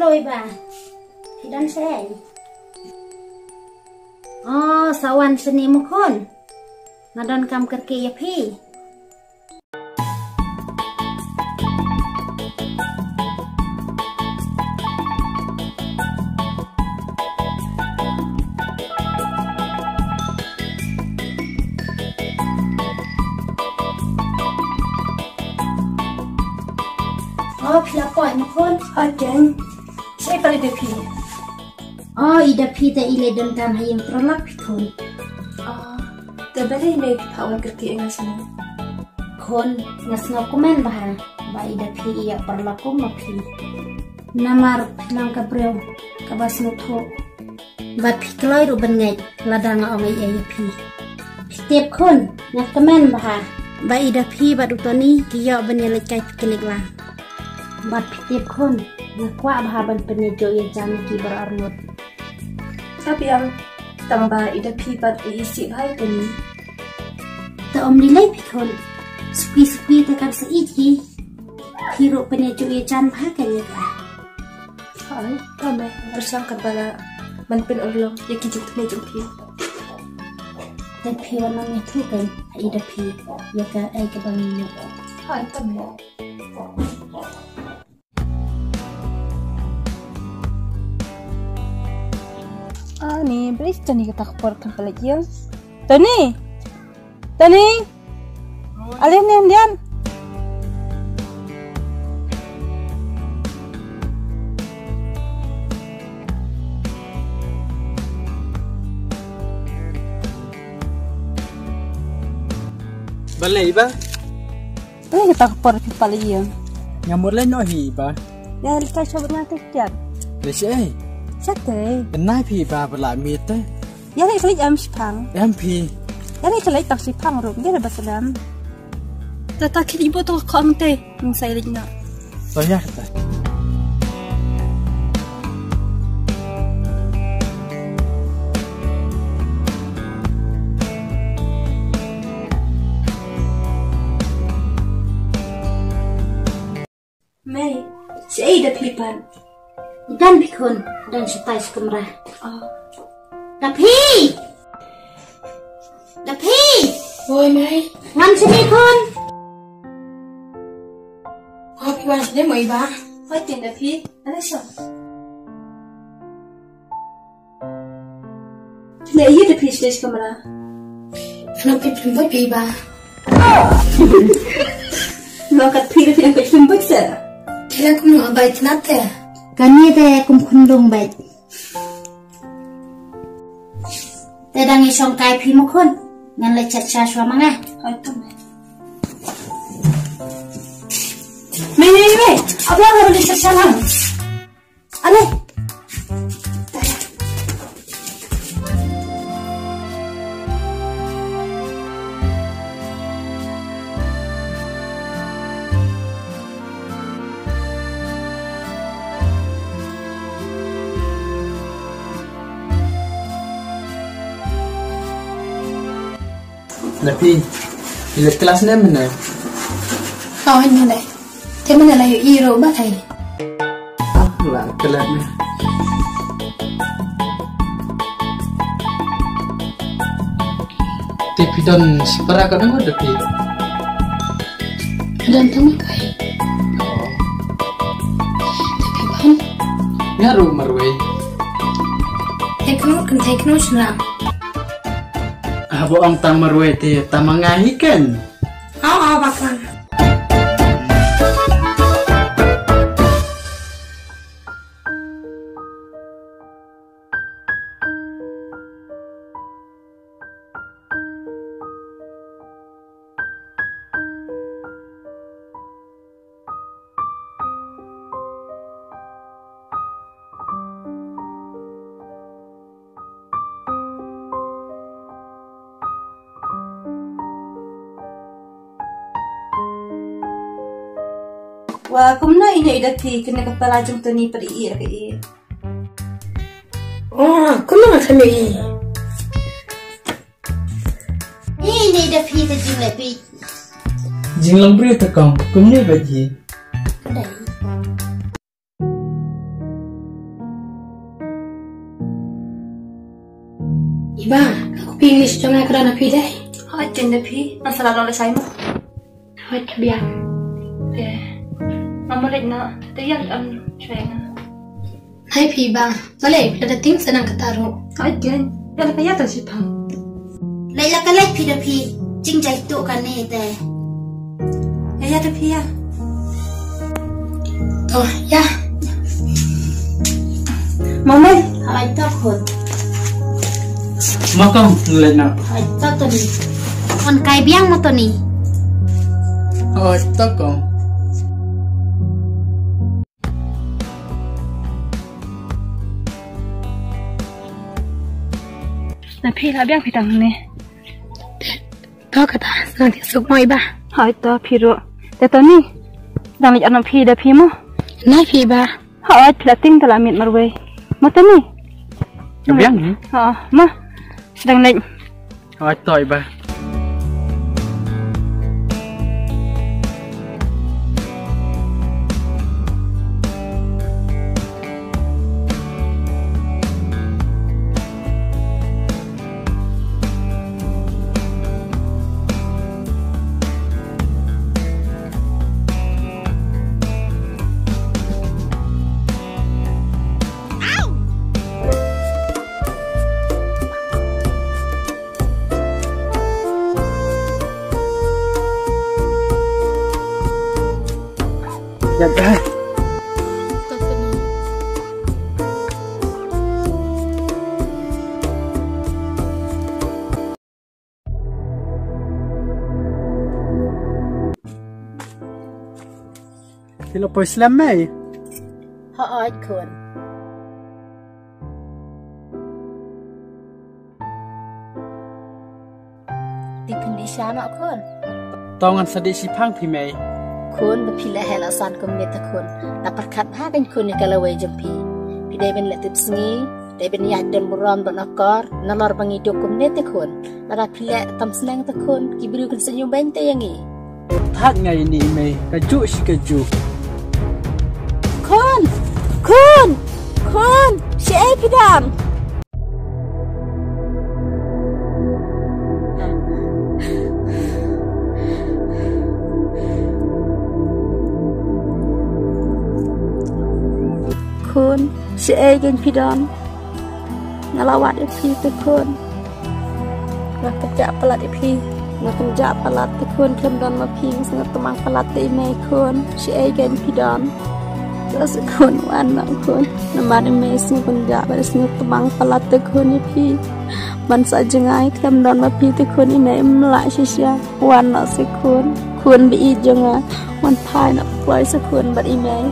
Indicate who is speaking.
Speaker 1: lôi bà thì đang xe sawan seni mukon ngadon kam kerki ya pi pila poi mukon
Speaker 2: Ajen, saya kali depi.
Speaker 1: Ida pi ta ile dan tam hayang terlak pikon.
Speaker 2: Terbalik ini pawan kerja yang sana.
Speaker 1: Kon ngasno komen bah, ba ida pi iya perlaku mapi. Namar pilang kabreu kabas nutho. Ba pi kloi ru bengai ladang ongai iya pi. Setiap kon ngas komen bah, ba ida pi ba dutoni kiyo benele kai pikilik lah. Bat setiap kon nakwa bah ban penejo ya jam ki berarnut.
Speaker 2: Tapi yang tambah ida pibat isi hai tani.
Speaker 1: Ta om nilai pikon. Sukui takkan seiji. Hiro penejo ya jam pakai ya ka.
Speaker 2: Hai, kami bersangka bala manpen ulong ya kijuk penejo pi.
Speaker 1: Tapi warna itu kan ida pi ya ka ai ka bangino.
Speaker 2: Hai, kami. Ni beli Tony kita keporkan pelajaran. Tony, alih ni Dian.
Speaker 3: Balai ba?
Speaker 2: Beli kita keporkan pelajaran.
Speaker 3: Ngamur lain no hi ba?
Speaker 2: Ya, kita coba nanti Dian.
Speaker 3: Lesai.
Speaker 2: Sakit.
Speaker 3: Kenai pi ba bela miet teh.
Speaker 2: Ya ni kali jam sipang.
Speaker 3: MP.
Speaker 2: Ya ni kali tak sipang rum dia dah bersalam. Tata kiri ibu tu konte yang saya lihat.
Speaker 3: Banyak tak?
Speaker 2: Mei, saya dah pipan.
Speaker 1: Dan pikun dan setai sekamrah. Tapi,
Speaker 2: Oi Mei,
Speaker 1: ngan sini kun.
Speaker 2: Kopi wan sedih Mei ba? Kau tidak pi, ada siapa? Nah iya dah pi sedih sekamrah.
Speaker 1: Kenapa jumpa pi ba?
Speaker 2: Lokat pi dah yang jumpa saya.
Speaker 1: Tidak aku mau baik nate. Kani teh kum kundung baik. Tedang isong kai pi mukun ngan lecet syaswa mangah.
Speaker 2: Mei, apa yang boleh tersalah? Aleh.
Speaker 3: Tapi, bila kelas ni mana?
Speaker 2: Ini deh. Teman lah yang iro batai.
Speaker 3: Lah kelas ni. Tapi don separa kau dengar tapi.
Speaker 2: Dan tunggu kai. Tapi ban.
Speaker 3: Ngaruh marway.
Speaker 1: Tekno senang.
Speaker 3: Boong tamarwe te tamangahi kan?
Speaker 1: Bakal.
Speaker 2: Wah, kumna ini ida pi kena kepala jum tu ni peri ir ke.
Speaker 1: Kumna kami. Ini ida pi tu jing lepi.
Speaker 3: Jing lang beri tekang, kumni baji.
Speaker 1: Kedai. Iba, aku pilih jangan kerana pilih.
Speaker 2: Hai jen deh pi, masalah lo lesai mah.
Speaker 1: Hai biar.
Speaker 2: Deh, mama lihat nak, dia yang cuy.
Speaker 1: Hai bang, boleh ada tim senang ketaruh.
Speaker 2: Hai jen, yang kaya tu sih pang.
Speaker 1: Laila kalai pi, jing jai tu kan ni teh.
Speaker 2: Ya tu pi ya.
Speaker 1: Oh ya.
Speaker 2: Mama,
Speaker 1: Hai tak kot.
Speaker 3: Makam ngeliat nak.
Speaker 1: Hai tak tu ni. On kai biang mo tu ni.
Speaker 3: Oh, tak kau.
Speaker 2: Nah pi lah biang pi tang ni.
Speaker 1: Kau kata senang tiasuk moi bah.
Speaker 2: Hai tu pi ro. Tapi ni, dah lihat anak pi dah pi mo.
Speaker 1: Nai bah.
Speaker 2: Hai plating telah mit marway. Mata ni.
Speaker 3: Kebiang ni?
Speaker 2: Mah. Sedang naik.
Speaker 3: Oh, tak iba. Ya dah. Tilo po Islam mai.
Speaker 1: Hai kun. Dikendi sana kun.
Speaker 3: Tongan sedih si pang pi mai.
Speaker 1: Kun berpilih helasan komunitas kun. Dapat kat hakan kun yang kalau wajempi. Pidai ben letip sengi, pidai ben yaden buram dan akar, nalar bangi do komunitas kun. Lara pilih tam senang tak kun, kibru kun senyum bente yang ni.
Speaker 3: Tak ngai ni mai, kaju si kaju.
Speaker 2: Kun, si pidam. Kun, si gen pidam. Ngalawat pi tu kun. Nak kerja pelat pi. Nak kerja pelat tu kun kem dan ma pi sangat temang pelat ti mai kun. Si gen pidam. Terus kun wan nak kun. Nama ni mai sing kun ja pada sing temang pelat tu kun ni pi. Man sa jengai kem dan ma pi tu kun ni mai melak sia wan nak si kun. Kun bi jenga wan thai nak plai sa kun bat i mai.